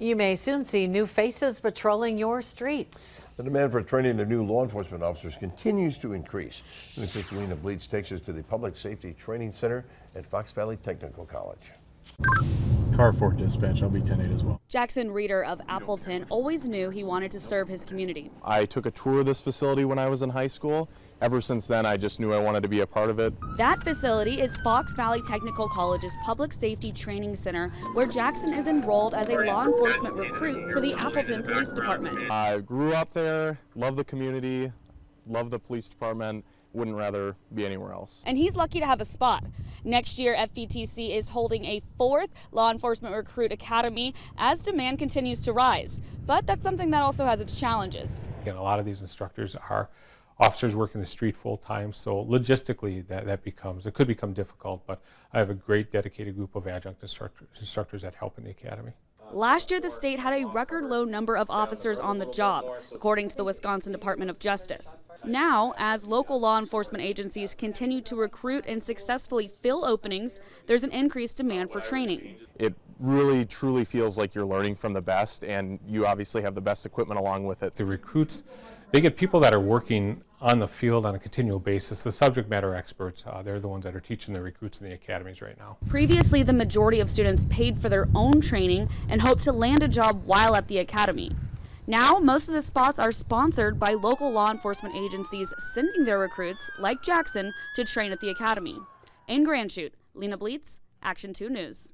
You may soon see new faces patrolling your streets. The demand for training of new law enforcement officers continues to increase. News 6 Lena Bleets takes us to the Public Safety Training Center at Fox Valley Technical College. Car 4 dispatch, I'll be 10-8 as well. Jackson Reeder of Appleton always knew he wanted to serve his community. I took a tour of this facility when I was in high school. Ever since then, I just knew I wanted to be a part of it. That facility is Fox Valley Technical College's Public Safety Training Center, where Jackson is enrolled as a law enforcement recruit for the Appleton Police Department. I grew up there, love the community, love the police department. Wouldn't rather be anywhere else. And he's lucky to have a spot. Next year, FVTC is holding a 4th Law Enforcement Recruit Academy as demand continues to rise. But that's something that also has its challenges. Again, a lot of these instructors are officers working the street full time, so logistically it could become difficult, but I have a great dedicated group of adjunct instructors that help in the academy. Last year, the state had a record low number of officers on the job, according to the Wisconsin Department of Justice. Now, as local law enforcement agencies continue to recruit and successfully fill openings, there's an increased demand for training. It really, truly feels like you're learning from the best, and you obviously have the best equipment along with it. The recruits, they get people that are working on the field on a continual basis, the subject matter experts. They're the ones that are teaching the recruits in the academies right now. Previously, the majority of students paid for their own training and hoped to land a job while at the academy. Now, most of the spots are sponsored by local law enforcement agencies sending their recruits, like Jackson, to train at the academy. In Grand Chute, Lena Bleets, Action 2 News.